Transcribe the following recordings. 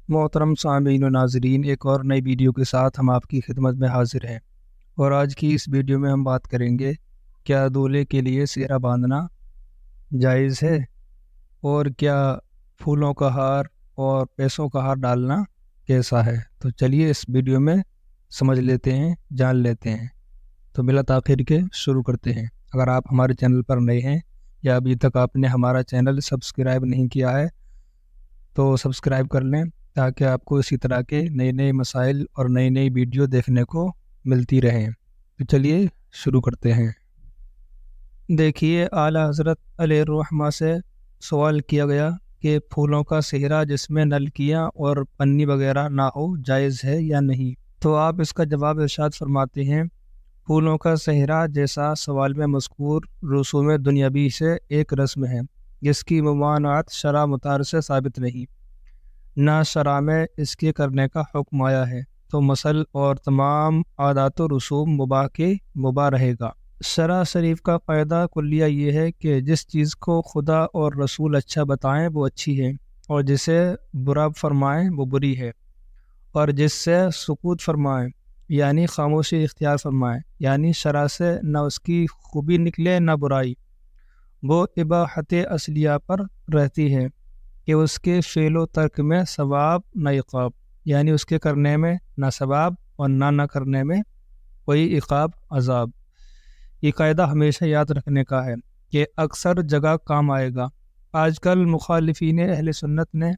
मोहतरम सामीन व नाजरीन, एक और नई वीडियो के साथ हम आपकी खिदमत में हाजिर हैं। और आज की इस वीडियो में हम बात करेंगे, क्या दूल्हे के लिए सेहरा बांधना जायज़ है, और क्या फूलों का हार और पैसों का हार डालना कैसा है। तो चलिए इस वीडियो में समझ लेते हैं, जान लेते हैं। तो बिला ताख़ीर के शुरू करते हैं। अगर आप हमारे चैनल पर नए हैं या अभी तक आपने हमारा चैनल सब्सक्राइब नहीं किया है तो सब्सक्राइब कर लें, ताकि आपको इसी तरह के नए नए मसाइल और नई नई वीडियो देखने को मिलती रहें। तो चलिए शुरू करते हैं। देखिए, आला हज़रत अलैहिर्रहमा से सवाल किया गया कि फूलों का सेहरा जिसमें नलकियाँ और पन्नी वगैरह ना हो जायज़ है या नहीं। तो आप इसका जवाब इरशाद फरमाते हैं, फूलों का सेहरा जैसा सवाल में मज़कूर रसूम दुनियावी से एक रस्म है जिसकी ममानात शरअ मुतार से साबित नहीं, ना शरअ में इसके करने का हुक्म आया है, तो मसल और तमाम आदात व रसूम मुबाह के मुबाह रहेगा। शरअ शरीफ का क़ायदा कुल्लिया ये है कि जिस चीज़ को खुदा और रसूल अच्छा बताएं वो अच्छी है, और जिसे बुरा फरमाएं वो बुरी है, और जिससे सुकूत फरमाएं यानी खामोशी इख्तियार फरमाएं, यानी शरअ से न उसकी खूबी निकले न बुराई, वो इबाहत असलिया पर रहती है कि उसके फ़ेलो तर्क में सवाब न इक़ाब, यानी उसके करने में ना सवाब और ना करने में कोई इक़ाब अज़ाब। ये कायदा हमेशा याद रखने का है कि अक्सर जगह काम आएगा। आजकल मुखालिफीन अहले सुन्नत ने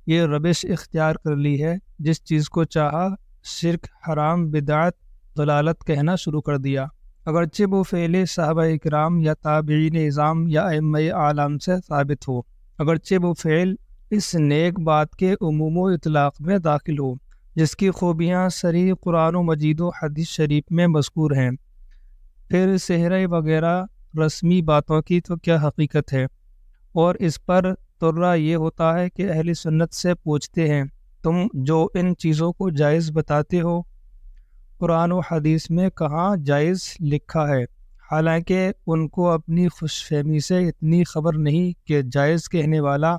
ये रबिश इख्तियार कर ली है, जिस चीज़ को चाहा शिरक, हराम, बिदात, दलालत कहना शुरू कर दिया, अगरचे वो फ़ेले सहाबा इकराम या ताबीन इज़ाम या अइम्मा आलम से साबित हो, अगरचे वो फ़ेल इस नेक बात के उमूम इतलाक़ में दाखिल हो जिसकी खूबियाँ सरी कुरान मजीद व हदीस शरीफ में मज़कूर हैं। फिर सेहरे वगैरह रस्मी बातों की तो क्या हकीकत है। और इस पर तुर्रा ये होता है कि अहले सुन्नत से पूछते हैं, तुम जो इन चीज़ों को जायज़ बताते हो, कुरान व हदीस में कहाँ जायज़ लिखा है। हालांकि उनको अपनी खुशफहमी से इतनी ख़बर नहीं कि जायज़ कहने वाला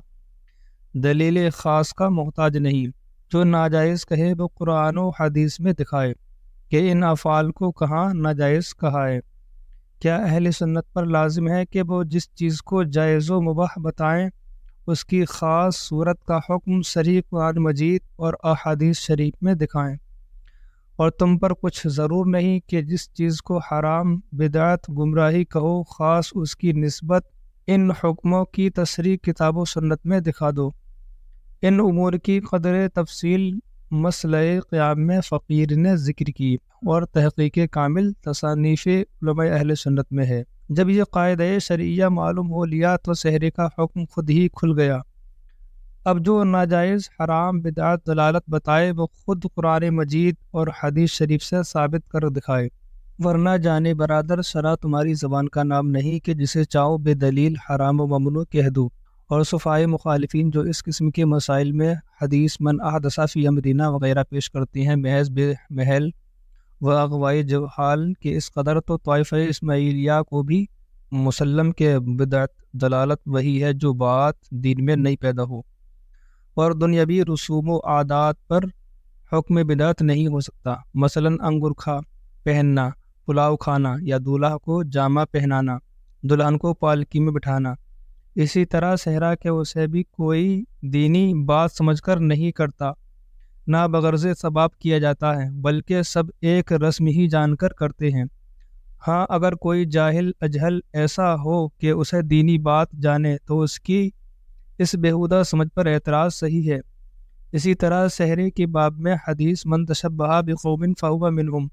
दलील ख़ास का मोहताज नहीं, जो नाजायज़ कहे वो कुरान व हदीस में दिखाए कि इन अफ़ाल को कहाँ नाजायज़ कहा है। क्या अहले सुन्नत पर लाजिम है कि वो जिस चीज़ को जायज़ व मुबाह बताएं उसकी ख़ास सूरत का हुक्म सही कुरान मजीद और अहादीस शरीफ में दिखाएं, और तुम पर कुछ ज़रूर नहीं कि जिस चीज़ को हराम, बिदात, गुमराही कहो, ख़ास उसकी निस्बत इन हुक्मों की तसरीह किताब व सुन्नत में दिखा दो। इन उमूर की क़दर तफसील मसले क़याम में फ़कीर ने ज़िक्र की और तहक़ीक़ कामिल तसानीफ़ उलमाए अहले सुन्नत में है। जब ये क़ायदा शरिया मालूम हो लिया तो सेहरे का हुक्म खुद ही खुल गया। अब जो नाजायज़, हराम, बिदात, दलालत बताए वो खुद कुरान मजीद और हदीस शरीफ से साबित कर दिखाए, वरना जाने बरादर शरा तुम्हारी ज़बान का नाम नहीं कि जिसे चाहो बेदलील हराम व ममनू कह दो। और सफ़ाए मुखालिफिन जो इस किस्म के मसाइल में हदीस मन अहदसा फ़ी अमरिना वगैरह पेश करते हैं, महज बेमहल व अगवाई जहाल के इस कदर, तो तवाइफ़ इस्माइलिया को भी मुसल्लम के बिदअत दलालत वही है जो बात दीन में नहीं पैदा हो, और दुनियावी रसूम व आदात पर हुक्म बिदअत नहीं हो सकता। मसलन अंगूरखा पहनना, पुलाव खाना, या दूल्हा को जामा पहनाना, दुल्हन को पालकी में बिठाना। इसी तरह सहरा के उसे भी कोई दीनी बात समझकर नहीं करता, ना बगर्ज़ सबाब किया जाता है, बल्कि सब एक रस्म ही जानकर करते हैं। हाँ, अगर कोई जाहिल अजहल ऐसा हो कि उसे दीनी बात जाने तो उसकी इस बेहुदा समझ पर एतराज़ सही है। इसी तरह सहरे के बाब में हदीस मन तशब्बहा बिक़ौमिन फ़हुवा मिनहुम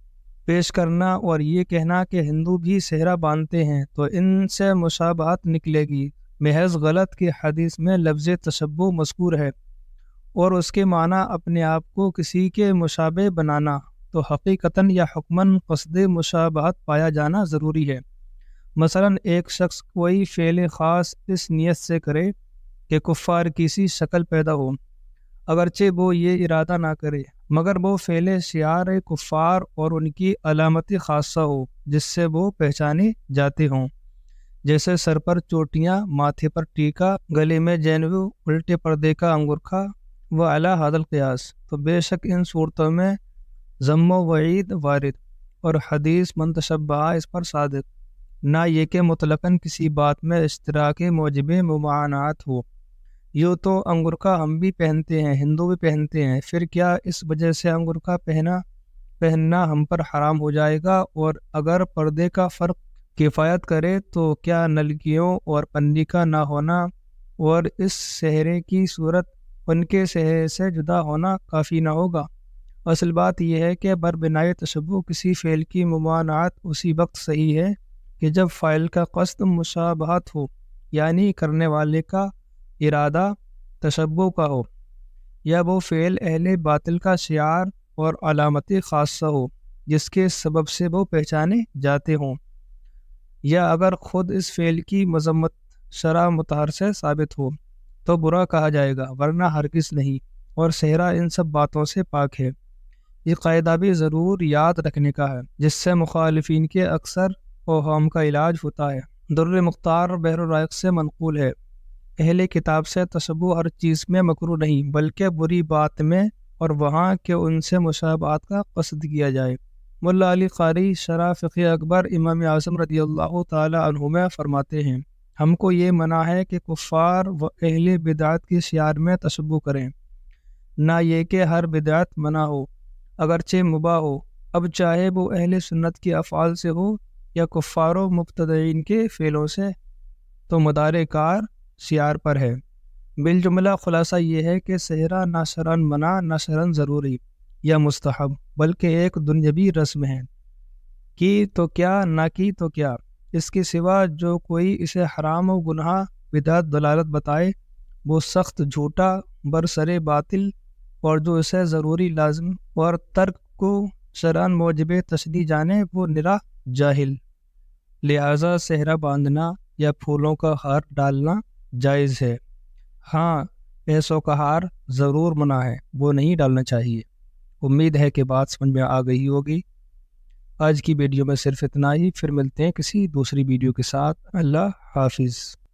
पेश करना और ये कहना कि हिंदू भी सेहरा बांधते हैं तो इनसे मुशाबहत निकलेगी, महज गलत कि हदीस में लफ्ज़ तशब्बुह मज़कूर है और उसके माना अपने आप को किसी के मुशाबे बनाना, तो हकीकतन या हुक्मन क़स्द मुशाबहत पाया जाना ज़रूरी है। मसलन एक शख्स कोई फ़ेल ख़ास इस नियत से करे कि कुफ़ार की सी शक्ल पैदा हो, अगरचे वो ये इरादा ना करे, मगर वो फ़ेल शियार कुफ़ार और उनकी अलामत ख़ासा हो जिससे वो पहचाने जाते हों, जैसे सर पर चोटियाँ, माथे पर टीका, गले में जैनबू, उल्टे पर्दे का अंगूरखा, و علی ھذا القیاس، تو بے شک ان صورتوں میں ذم و وعید وارد اور حدیث من تشبہ اس پر صادق، نہ یہ کہ مطلقاً کسی بات میں اشتراک موجب ممانعت ہو۔ یوں تو انگور کا ہم بھی پہنتے ہیں، ہندو بھی پہنتے ہیں، پھر کیا اس وجہ سے انگور کا پہننا ہم پر حرام ہو جائے گا؟ اور اگر پردے کا فرق کفایت کرے تو کیا نلکیوں اور پنی کا نہ ہونا اور اس صحرے کی صورت ان کے صحرے سے جدا ہونا کافی نہ ہوگا؟ اصل بات یہ ہے کہ بربنائے تشبہ کسی فعل کی ممانعت اسی وقت صحیح ہے کہ جب فاعل کا قصد مشابہت ہو، یعنی کرنے والے کا ارادہ تشبہ کا ہو، یا وہ فعل اہل باطل کا شعار اور علامت خاصہ ہو جس کے سبب سے وہ پہچانے جاتے ہوں، یا اگر خود اس فعل کی مذمت شرع مطہر سے ثابت ہو تو برا کہا جائے گا، ورنہ ہرگز نہیں، اور صحرا ان سب باتوں سے پاک ہے۔ یہ قاعدہ بھی ضرور یاد رکھنے کا ہے، جس سے مخالفین کے اکثر اوہام کا علاج ہوتا ہے۔ در مختار بحر الرائق سے منقول ہے، اہل کتاب سے تشبہ ہر چیز میں مکروہ نہیں بلکہ بری بات میں، اور وہاں کہ ان سے مشابہت کا قصد کیا جائے۔ ملا علی قاری شرح فقہ اکبر امام اعظم رضی اللہ تعالی عنہ میں فرماتے ہیں، ہم کو یہ منع ہے کہ کفار و اہل بدعت کے شعار میں تشبہ کریں، نہ یہ کہ ہر بدعت منع ہو اگرچہ مباح ہو، اب چاہے وہ اہل سنت کے افعال سے ہو یا کفار و مبتدعین کے فعلوں سے، تو مدار کار شعار پر ہے۔ بالجملہ خلاصہ یہ ہے کہ صحرا نہ شرعاً منع نہ شرعاً ضروری یا مستحب، بلکہ ایک دنیاوی رسم ہے، کی تو کیا نہ کی تو کیا، اس کے سوا جو کوئی اسے حرام و گناہ بدعت ضلالت بتائے وہ سخت جھوٹا برسر باطل، اور جو اسے ضروری لازم اور ترک کو شرعاً موجب تشریع جانے وہ نرا جاہل۔ لہٰذا صحرا باندھنا یا پھولوں کا ہار ڈالنا جائز ہے، ہاں پیسوں کا ہار ضرور منع ہے، وہ نہیں ڈالنا چاہیے۔ امید ہے کہ بات سمجھ میں آ گئی ہوگی۔ آج کی ویڈیو میں صرف اتنا ہی، پھر ملتے ہیں کسی دوسری ویڈیو کے ساتھ۔ اللہ حافظ۔